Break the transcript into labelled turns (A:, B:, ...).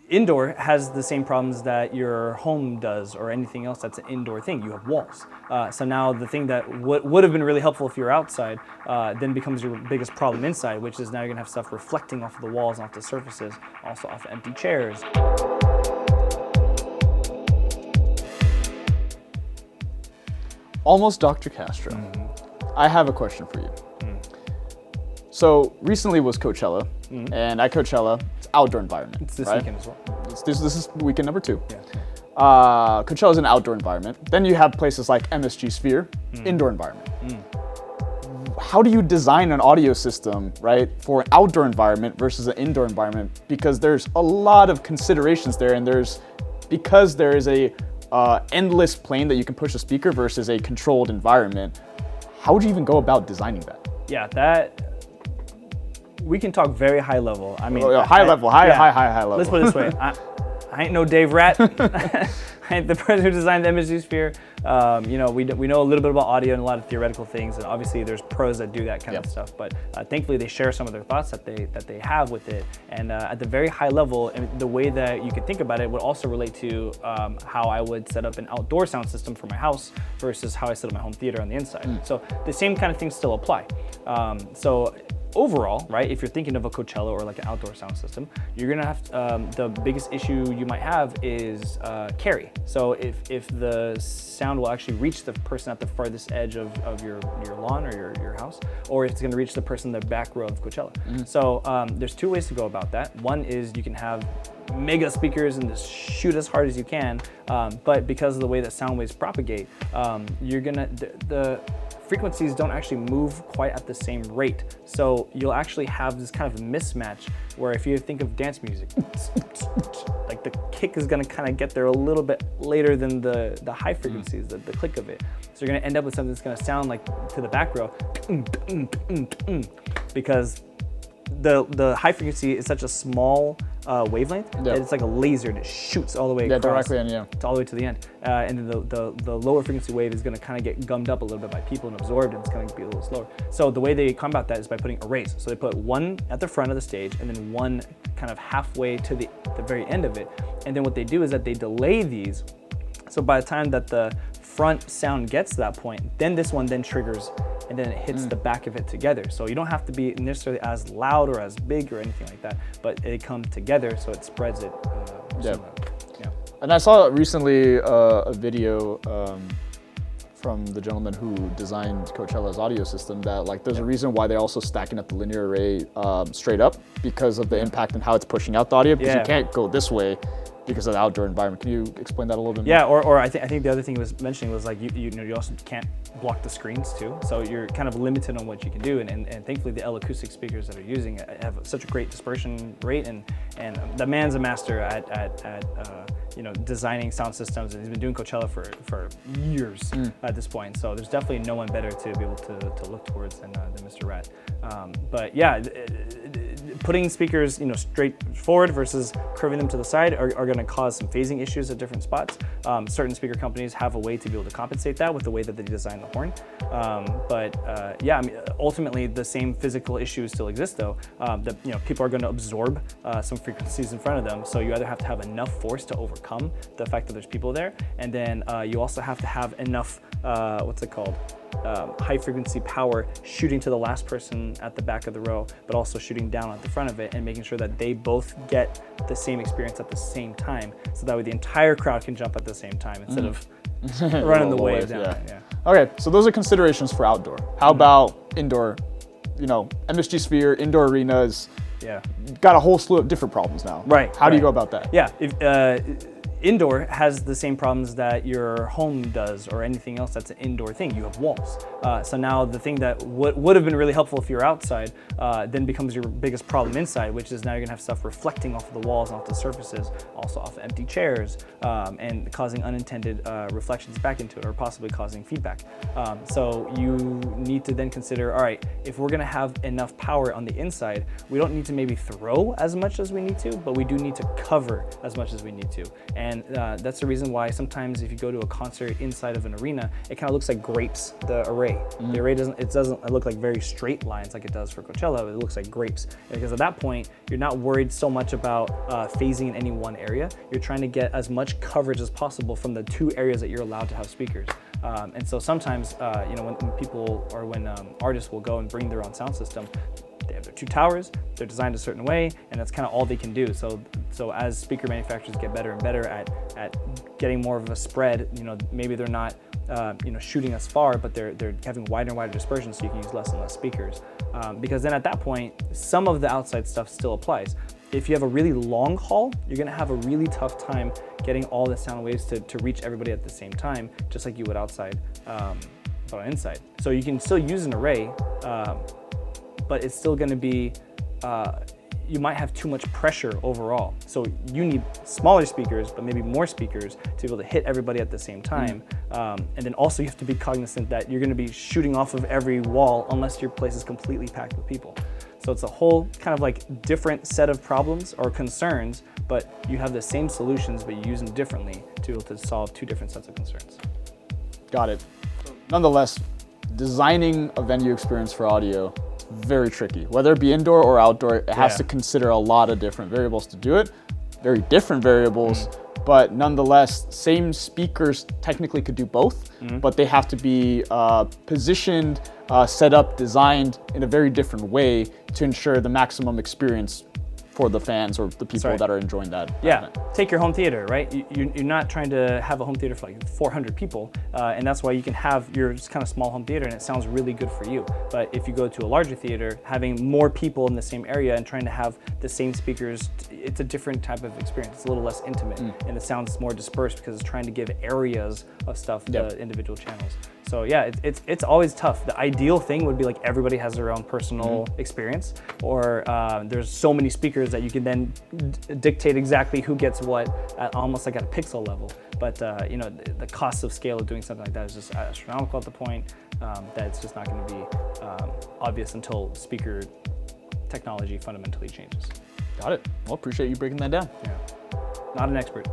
A: indoor has the same problems that your home does or anything else that's an indoor thing. You have walls. So now the thing that would have been really helpful if you're outside then becomes your biggest problem inside, which is now you're gonna have stuff reflecting off of the walls and off the surfaces, also off empty chairs.
B: Almost Dr. Castro. I have a question for you. So recently was Coachella, and at Coachella, it's outdoor environment.
A: It's this
B: right?
A: weekend as well.
B: This is weekend number 2.
A: Yeah.
B: Coachella is an outdoor environment. Then you have places like MSG Sphere, indoor environment. How do you design an audio system, right, for an outdoor environment versus an indoor environment? Because there's a lot of considerations there, and because there is a endless plane that you can push a speaker versus a controlled environment. How would you even go about designing that?
A: Yeah, we can talk very high level. I mean,
B: high level.
A: Let's put it this way. I ain't no Dave Rat. I ain't the person who designed the MSG Sphere. We know a little bit about audio and a lot of theoretical things, and obviously there's pros that do that kind of stuff. But thankfully, they share some of their thoughts that they have with it. And at the very high level, and the way that you could think about it would also relate to how I would set up an outdoor sound system for my house versus how I set up my home theater on the inside. So the same kind of things still apply. So overall, right, if you're thinking of a Coachella or like an outdoor sound system, you're gonna have the biggest issue you might have is carry. So if the sound will actually reach the person at the farthest edge of your lawn or your house, or if it's gonna reach the person in the back row of Coachella. So there's 2 ways to go about that. One is you can have mega speakers and just shoot as hard as you can, but because of the way that sound waves propagate, you're gonna the frequencies don't actually move quite at the same rate. So you'll actually have this kind of mismatch where if you think of dance music, like the kick is gonna kind of get there a little bit later than the high frequencies, the click of it. So you're gonna end up with something that's gonna sound like to the back row, because the high frequency is such a small wavelength that it's like a laser and it shoots all the way across,
B: directly in,
A: to all the way to the end. And then the lower frequency wave is going to kind of get gummed up a little bit by people and absorbed, and it's going to be a little slower. So the way they combat that is by putting arrays. So they put one at the front of the stage and then one kind of halfway to the very end of it. And then what they do is that they delay these. So by the time that the front sound gets to that point, then this one then triggers and then it hits the back of it together. So you don't have to be necessarily as loud or as big or anything like that, but they come together so it spreads it.
B: And I saw recently a video from the gentleman who designed Coachella's audio system that like there's a reason why they're also stacking up the linear array straight up because of the impact and how it's pushing out the audio, because you can't go this way because of the outdoor environment. Can you explain that a little bit more?
A: Yeah, or I think the other thing he was mentioning was like you also can't block the screens too, so you're kind of limited on what you can do. And thankfully the L acoustic speakers that are using it have such a great dispersion rate, and the man's a master at designing sound systems, and he's been doing Coachella for years at this point. So there's definitely no one better to be able to look towards than Mr. Rat. But yeah, putting speakers straight forward versus curving them to the side are going to cause some phasing issues at different spots. Certain speaker companies have a way to be able to compensate that with the way that they design the horn. Ultimately the same physical issues still exist though. That people are going to absorb some frequencies in front of them. So you either have to have enough force to overcome the fact that there's people there, and then you also have to have enough high frequency power shooting to the last person at the back of the row, but also shooting down at the front of it and making sure that they both get the same experience at the same time, so that way the entire crowd can jump at the same time instead of running the wave down.
B: Okay, so those are considerations for outdoor. How about indoor? MSG Sphere, indoor arenas.
A: Yeah,
B: got a whole slew of different problems now.
A: Right.
B: How do you go about that?
A: Yeah. Indoor has the same problems that your home does or anything else that's an indoor thing. You have walls. So now the thing that would have been really helpful if you're outside then becomes your biggest problem inside, which is now you're gonna have stuff reflecting off of the walls and off the surfaces, also off empty chairs, and causing unintended reflections back into it, or possibly causing feedback. So you need to then consider, all right, if we're gonna have enough power on the inside, we don't need to maybe throw as much as we need to, but we do need to cover as much as we need to. And that's the reason why sometimes if you go to a concert inside of an arena, it kind of looks like grapes, the array. The array doesn't look like very straight lines like it does for Coachella. It looks like grapes. Because at that point, you're not worried so much about phasing in any one area. You're trying to get as much coverage as possible from the 2 areas that you're allowed to have speakers. And so sometimes, when artists will go and bring their own sound system, they have their 2 towers, they're designed a certain way, and that's kind of all they can do. So as speaker manufacturers get better and better at getting more of a spread, maybe they're not shooting as far, but they're having wider and wider dispersion, so you can use less and less speakers. Because then at that point, some of the outside stuff still applies. If you have a really long haul, you're gonna have a really tough time getting all the sound waves to reach everybody at the same time, just like you would outside, but on inside. So you can still use an array, but it's still gonna be, you might have too much pressure overall. So you need smaller speakers, but maybe more speakers to be able to hit everybody at the same time. And then also you have to be cognizant that you're gonna be shooting off of every wall unless your place is completely packed with people. So it's a whole kind of like different set of problems or concerns, but you have the same solutions, but you use them differently to be able to solve 2 different sets of concerns.
B: Got it. Nonetheless, designing a venue experience for audio, very tricky. Whether it be indoor or outdoor, it has to consider a lot of different variables to do it. Very different variables, but nonetheless, same speakers technically could do both, but they have to be positioned, set up, designed in a very different way to ensure the maximum experience for the fans or the people that are enjoying that.
A: Take your home theater, right? You're not trying to have a home theater for like 400 people, and that's why you can have your kind of small home theater and it sounds really good for you. But if you go to a larger theater, having more people in the same area and trying to have the same speakers, it's a different type of experience. It's a little less intimate and it sounds more dispersed because it's trying to give areas of stuff to individual channels. So yeah, it's always tough. The ideal thing would be like everybody has their own personal experience, or there's so many speakers that you can then dictate exactly who gets what, almost like at a pixel level. But the cost of scale of doing something like that is just astronomical at the point that it's just not going to be obvious until speaker technology fundamentally changes.
B: Got it. Well, appreciate you breaking that down.
A: Yeah, not an expert.